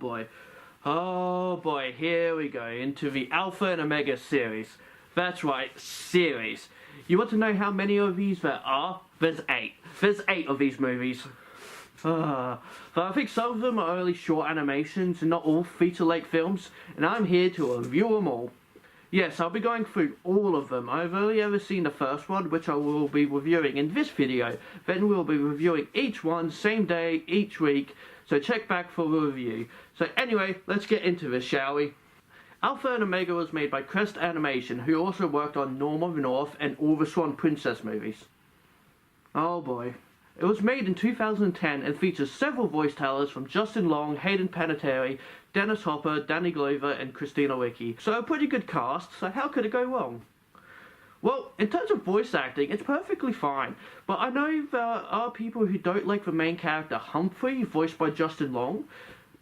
boy. Oh boy, here we go into the Alpha and Omega series. That's right, series. You want to know how many of these there are? There's 8. There's 8 of these movies. But I think some of them are only short animations and not all feature-length films, and I'm here to review them all. Yes, I'll be going through all of them. I've only ever seen the first one, which I will be reviewing in this video. Then we'll be reviewing each one, same day, each week, so check back for the review. So anyway, let's get into this, shall we? Alpha and Omega was made by Crest Animation, who also worked on Norm of the North and all the Swan Princess movies. Oh boy. It was made in 2010 and features several voice talents from Justin Long, Hayden Panettiere, Dennis Hopper, Danny Glover, and Christina Ricci. So a pretty good cast, so how could it go wrong? Well, in terms of voice acting, it's perfectly fine, but I know there are people who don't like the main character Humphrey, voiced by Justin Long.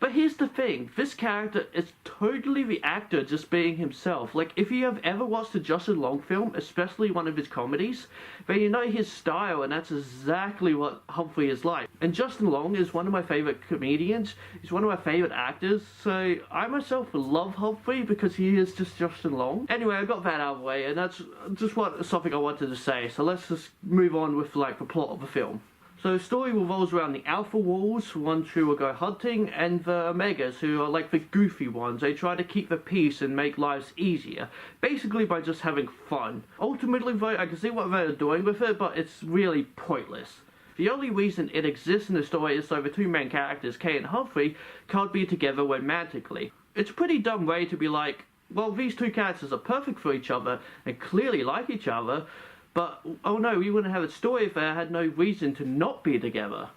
But here's the thing, this character is totally the actor just being himself. Like, if you have ever watched a Justin Long film, especially one of his comedies, then you know his style, and that's exactly what Humphrey is like. And Justin Long is one of my favourite comedians, he's one of my favourite actors, so I myself love Humphrey because he is just Justin Long. Anyway, I got that out of the way, and that's just something I wanted to say, so let's just move on with, like, the plot of the film. So the story revolves around the Alpha Wolves, ones who will go hunting, and the Omegas, who are like the goofy ones. They try to keep the peace and make lives easier, basically by just having fun. Ultimately though, I can see what they're doing with it, but it's really pointless. The only reason it exists in the story is so the two main characters, Kate and Humphrey, can't be together romantically. It's a pretty dumb way to be like, well, these two characters are perfect for each other and clearly like each other, but, oh no, we wouldn't have a story if they had no reason to not be together.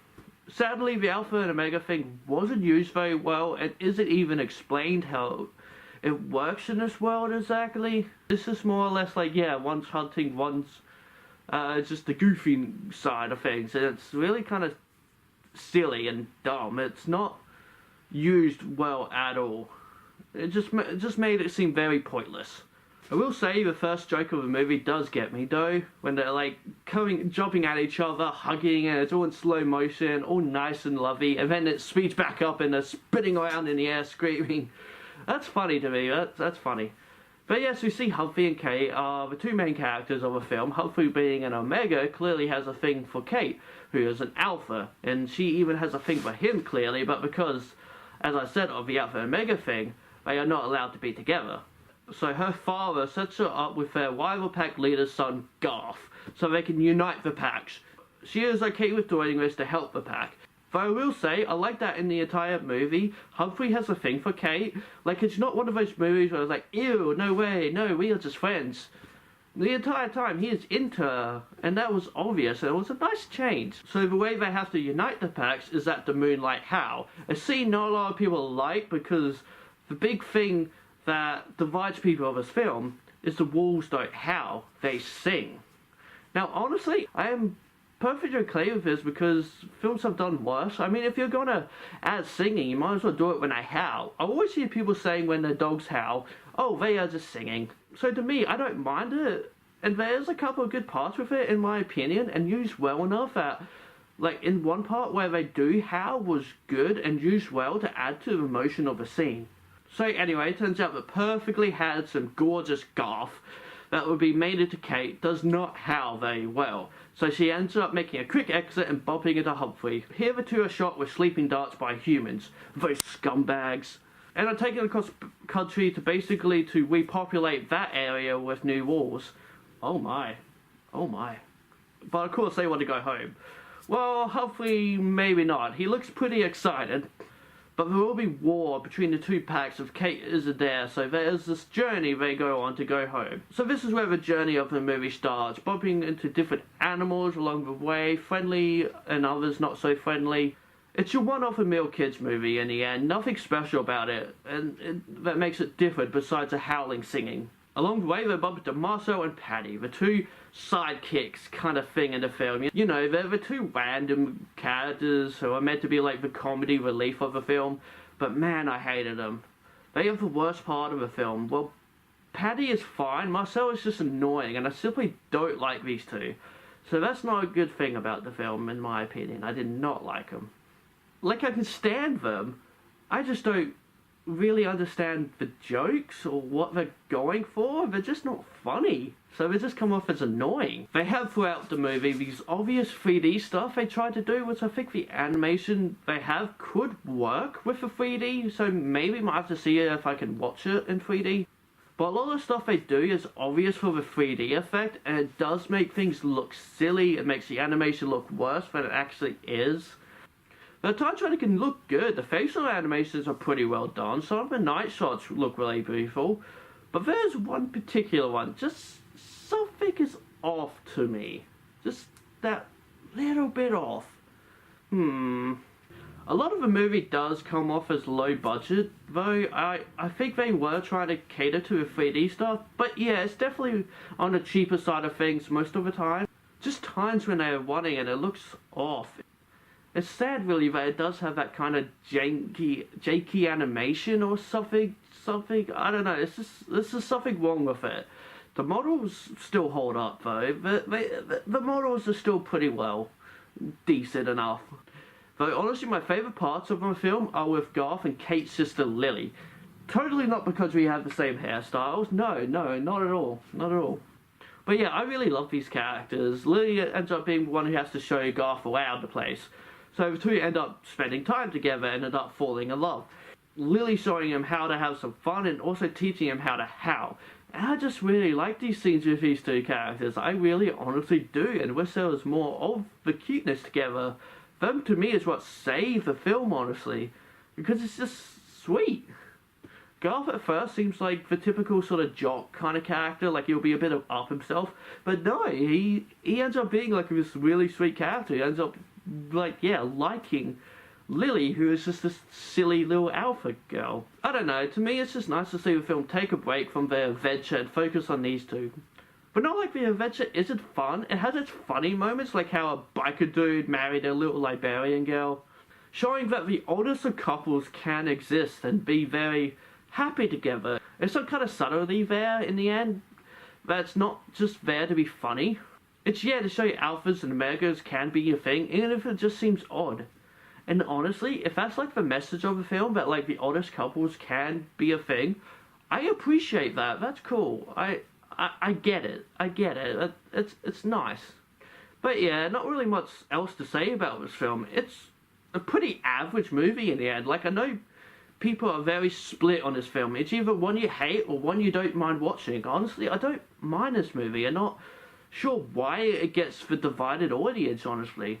Sadly, the Alpha and Omega thing wasn't used very well and isn't even explained how it works in this world exactly. This is more or less like, yeah, one's hunting, one's just the goofy side of things, and it's really kind of silly and dumb. It's not used well at all. It just made it seem very pointless. I will say the first joke of the movie does get me though, when they're like jumping at each other, hugging, and it's all in slow motion, all nice and lovey, and then it speeds back up and they're spinning around in the air screaming. That's funny to me, that's funny. But yes, we see Humphrey and Kate are the two main characters of the film. Humphrey, being an Omega, clearly has a thing for Kate, who is an Alpha, and she even has a thing for him clearly, but because, as I said, of the Alpha and Omega thing, they are not allowed to be together. So her father sets her up with their rival pack leader's son, Garth, so they can unite the packs. She is okay with doing this to help the pack. Though I will say, I like that in the entire movie, Humphrey has a thing for Kate. Like, it's not one of those movies where it's like, ew, no way, no, we are just friends. The entire time he is into her, and that was obvious, and it was a nice change. So the way they have to unite the packs is at the Moonlight Howl. A scene not a lot of people like, because the big thing that divides people of this film is the wolves don't howl, they sing. Now honestly, I am perfectly okay with this because films have done worse. I mean, if you're gonna add singing, you might as well do it when they howl. I always hear people saying when their dogs howl, oh, they are just singing. So to me, I don't mind it, and there's a couple of good parts with it in my opinion, and used well enough that, like, in one part where they do howl was good and used well to add to the emotion of the scene. So anyway, it turns out that perfectly handsome, gorgeous Garth that would be mated to Kate does not howl very well. So she ends up making a quick exit and bumping into Humphrey. Here the two are shot with sleeping darts by humans, those scumbags, and are taken across country to basically to repopulate that area with new wolves. Oh my. Oh my. But of course they want to go home. Well, Humphrey maybe not. He looks pretty excited. But there will be war between the two packs if Kate isn't there, so there's this journey they go on to go home. So this is where the journey of the movie starts, bumping into different animals along the way, friendly and others not so friendly. It's your one-off-a-meal kids movie in the end, nothing special about it, and that makes it different besides the howling singing. Along the way they bump into Marcel and Patty, the two sidekicks kind of thing in the film. You know, they're the two random characters who are meant to be like the comedy relief of the film, but man, I hated them. They are the worst part of the film. Well, Patty is fine, Marcel is just annoying, and I simply don't like these two. So that's not a good thing about the film, in my opinion. I did not like them. Like, I can stand them, I just don't really understand the jokes or what they're going for. They're just not funny, so they just come off as annoying. They have throughout the movie these obvious 3D stuff they tried to do, which I think the animation they have could work with the 3D, so maybe I might have to see it if I can watch it in 3D. But a lot of the stuff they do is obvious for the 3D effect, and it does make things look silly. It makes the animation look worse than it actually is. The time training can look good. The facial animations are pretty well done. Some of the night shots look really beautiful. But there's one particular one. Just something is off to me. Just that little bit off. A lot of the movie does come off as low budget, though I think they were trying to cater to the 3D stuff. But yeah, it's definitely on the cheaper side of things most of the time. Just times when they're running and it looks off. It's sad really that it does have that kind of janky animation or something, I don't know, there's just something wrong with it. The models still hold up though, the models are still pretty well, decent enough. Though honestly my favourite parts of my film are with Garth and Kate's sister Lily. Totally not because we have the same hairstyles, no, not at all. But yeah, I really love these characters. Lily ends up being the one who has to show Garth around the place. So the two end up spending time together and end up falling in love. Lily showing him how to have some fun and also teaching him how to howl. And I just really like these scenes with these two characters. I really honestly do, and wish there was more of the cuteness together. Them to me is what saved the film, honestly. Because it's just sweet. Garth at first seems like the typical sort of jock kind of character, like he'll be a bit up himself. But no, he ends up being like this really sweet character. He ends up liking Lily, who is just this silly little alpha girl. I don't know, to me it's just nice to see the film take a break from their adventure and focus on these two. But not like the adventure isn't fun, it has its funny moments, like how a biker dude married a little Liberian girl. Showing that the oldest of couples can exist and be very happy together. There's some kind of subtlety there in the end, that's not just there to be funny. It's to show you alphas and omegas can be a thing, even if it just seems odd. And honestly, if that's like the message of the film, that like the oldest couples can be a thing, I appreciate that. That's cool. I get it. It's nice. But yeah, not really much else to say about this film. It's a pretty average movie in the end. Like, I know people are very split on this film. It's either one you hate or one you don't mind watching. Honestly, I don't mind this movie. I'm not sure why it gets the divided audience, honestly.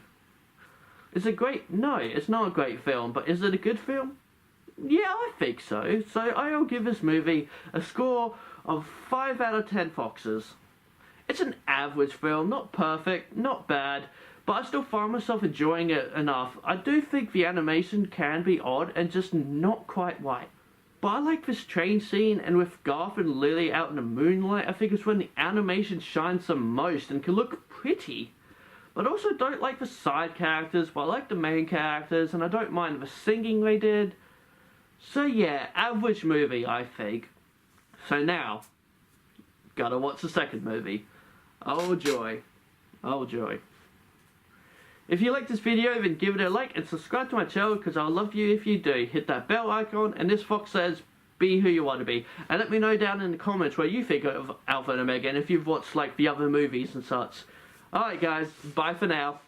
Is it great? No, it's not a great film, but is it a good film? Yeah, I think so. So I'll give this movie a score of 5 out of 10 foxes. It's an average film, not perfect, not bad, but I still find myself enjoying it enough. I do think the animation can be odd and just not quite right. But I like this train scene, and with Garth and Lily out in the moonlight, I think it's when the animation shines the most and can look pretty. But I also don't like the side characters, but I like the main characters, and I don't mind the singing they did. So yeah, average movie, I think. So now, gotta watch the second movie. Oh joy. Oh joy. If you like this video, then give it a like and subscribe to my channel, because I'll love you if you do. Hit that bell icon, and this fox says, be who you want to be. And let me know down in the comments what you think of Alpha and Omega, and if you've watched like the other movies and such. Alright guys, bye for now.